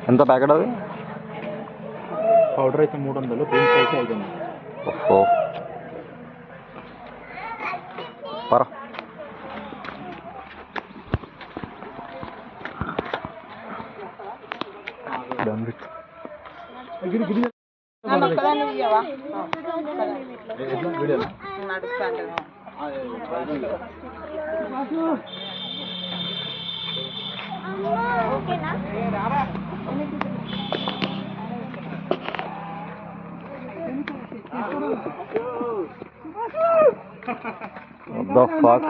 ఎంత ప్యాకెట్ అది? పౌడర్ అయితే 300, బీన్స్ అయితే 500. ఓహో పరా What the fuck?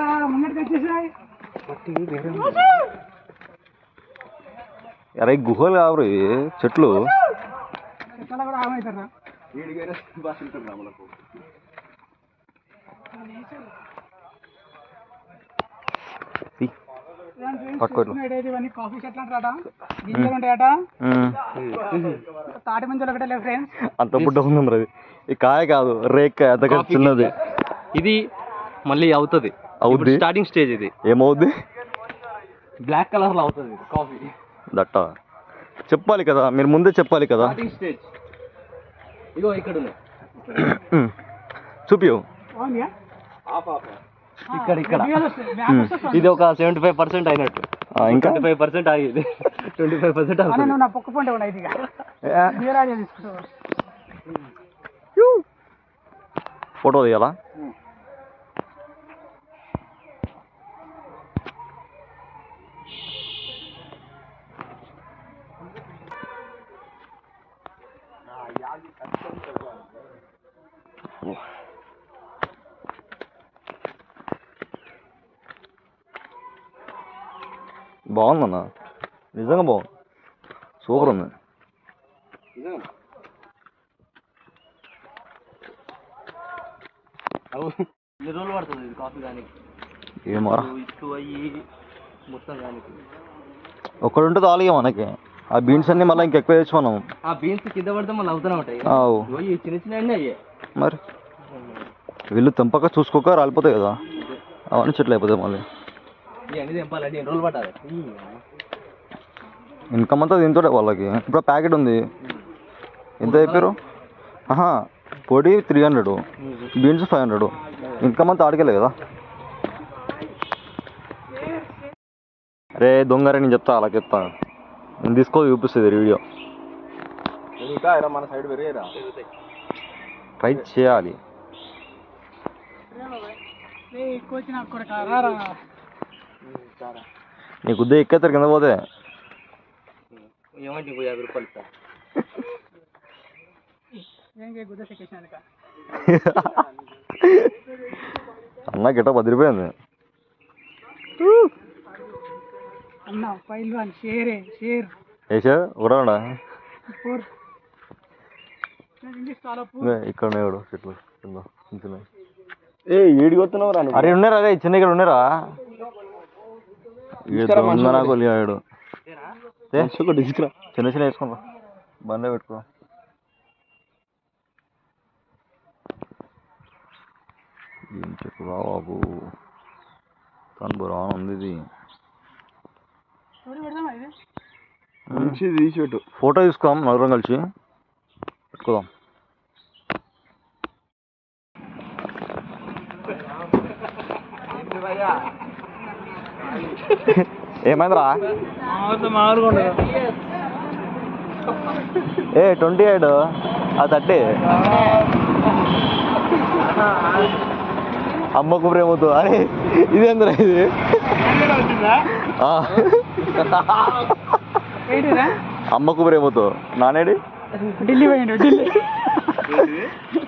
అరే గుహలు కావు చెట్లు. కాఫీ చెట్లు అంటారట, గింజలు ఉంటాయట, తాటి మంచులు ఒకటే లేవు ఫ్రెండ్స్. అంత బుడ్డ ఉంది అది. ఈ కాయ కాదు, రేక్కాయ అంత చిన్నది. ఇది మళ్ళీ అవుతుంది స్టార్టింగ్ స్టేజ్. ఇది ఏమవుద్ది? బ్లాక్ కలర్ లో అవుతుంది కాఫీ. దట్ట చెప్పాలి కదా, మీరు ముందే చెప్పాలి కదా. స్టార్టింగ్ స్టేజ్ ఇగో ఇక్కడ చూపియు. ఇక్కడ ఇది ఒక 75% అయినట్టు. ఇంకా 25% ఆగింది. 25% నా పొక్క పంట ఉన్నాయి. ఫోటో తీయాలా? బాగుందన్న, నిజంగా బాగుంది, సూపర్ ఉంది. ఎన్ని రోజులు పడుతుంది ఇది కాఫీ కానీ? ఏమో ఇటు అయ్యి మొత్తం కానీ ఒక్కడు ఉంటుంది ఆలిగా మనకి. ఆ బీన్స్ అన్ని మళ్ళీ ఇంకెక్కువ వేసి మనం ఆ బీన్స్ కింద పడితే మళ్ళీ అవుతూనే ఉంటాయి. చిన్న చిన్న అన్నీ అయ్యాయి. మరి వీళ్ళు తెంపక చూసుకోక రాలిపోతాయి కదా, అవన్నీ చెట్లు అయిపోతాయి. మళ్ళీ ఇవన్నీ తెంపాలంటే ఎన్ని రోజులు పట్టాలి? ఇన్కమ్ అంతా దీంతో వాళ్ళకి. ఇప్పుడు ప్యాకెట్ ఉంది, ఎంత చెప్పారు? పొడి 300, బీన్స్ 500. ఇన్కమ్ అంతా ఆడికెళ్ళే కదా. అరే దొంగరే, నేను చెప్తా, అలా చెప్తా. నేను తీసుకో చూపిస్తుంది వీడియో. మన సైడ్ పెరిగారా, ట్రై చేయాలి. నీకు ఉద్దే ఎక్కేస్తారు కింద పోతే. ఏమంటే 50 రూపాయలు సార్. అన్న గిట్ట బదిరిపోయింది. ఏసా కూడా ఇక్కడ చెట్లు కింద. ఏడికి వస్తున్నావు రా? అరే ఉన్నారా? అరే చిన్న ఇక్కడ ఉన్నారా? నాకు లేడు. చిన్న చిన్న వేసుకున్నా, బండే పెట్టుకో. ఏం చెప్పు రా బాబు, తను బురా ఉంది. ఇది తీసి పెట్టు, ఫోటో తీసుకోం, నలుగురం కలిసి పెట్టుకోదాం. ఏమైందిరా? 28 అది 30. అమ్మకు ప్రేమతో. అరే ఇదేంద్రా ఇది? అమ్మకు ప్రేమతో నానేడి ఢిల్లీ పోయిండు. ఢిల్లీ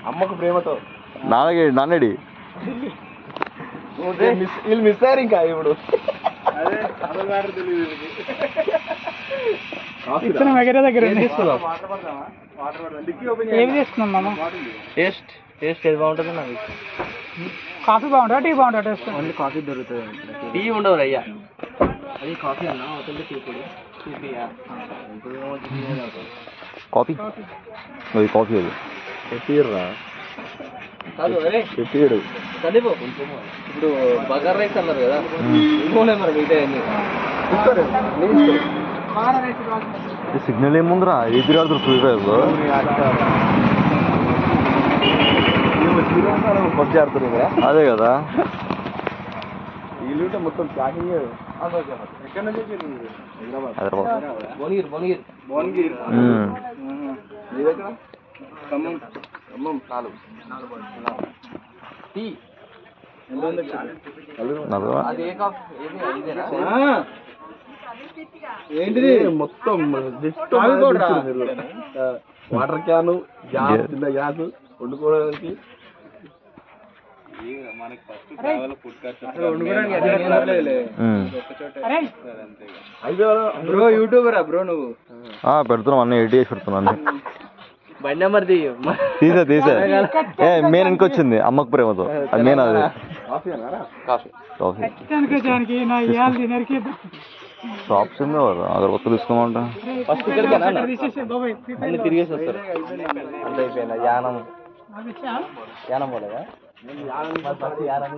అమ్మకు ప్రేమతో నానేడి. వీళ్ళు మిస్ అయ్యారు ఇంకా ఇప్పుడు. ఇతను దగ్గర దగ్గర ఉంది. ఏమి తీసుకున్నాం మామ? టేస్ట్ టేస్ట్ ఏది బాగుంటుంది నాకు? కాఫీ బాగుంటుందా టీ బాగుంటుందా టేస్ట్? ఓన్లీ కాఫీ దొరుకుతుంది. టీ ఉండవు అయ్యా. అది కాఫీ అన్న అవుతుంది. టీ పొడి కాఫీ అది కాఫీ అది చెప్పిర్రా కాదు. అరే చెప్పాడు చదివో కొంచెం. ఇప్పుడు బగార్ రైస్ అన్నారు కదా, ఇంకోనే మరి మిగతా అన్ని బాగా రైస్ బాగుంటుంది. సిగ్నల్ ఏముందిరా ఏపీ ఆడుతారు ఫ్రీ ఫైర్లో పబ్జి ఆడుతున్నారు కదా. అదే కదా వీళ్ళు మొత్తం ప్యాకింగ్ హైదరాబాద్ భువనగిరి భువనగిరి భువనగిరి మీ దగ్గర ఖమ్మం ఖమ్మం 4 టీ అది ఏ కాఫీ ఏంటిది మొత్తం వాటర్ క్యాన్ గ్యాస్ చిన్న గ్యాస్ వండుకోవడానికి. బ్రో యూట్యూబర్ బ్రో నువ్వు? పెడుతున్నాం అన్నీ 80 చేసి పెడుతున్నాం అన్నీ. బండి నెంబర్ తీసే మెయిన్ ఇంకొచ్చింది అమ్మకు ప్రేమతో అది మెయిన్ అది కాఫీ కాఫీ ఖచ్చితానికి నా ఇవాళ డిన్నర్కి షాప్స్ ఉంది అగరబత్తులు తీసుకోమంటా ఫస్ట్ ఇక్కడికి తీసేసే బాబాయ్. అన్ని తిరిగేసి వస్తారు. అంత అయిపోయిందా? యానం యానం పోలేదా? యానం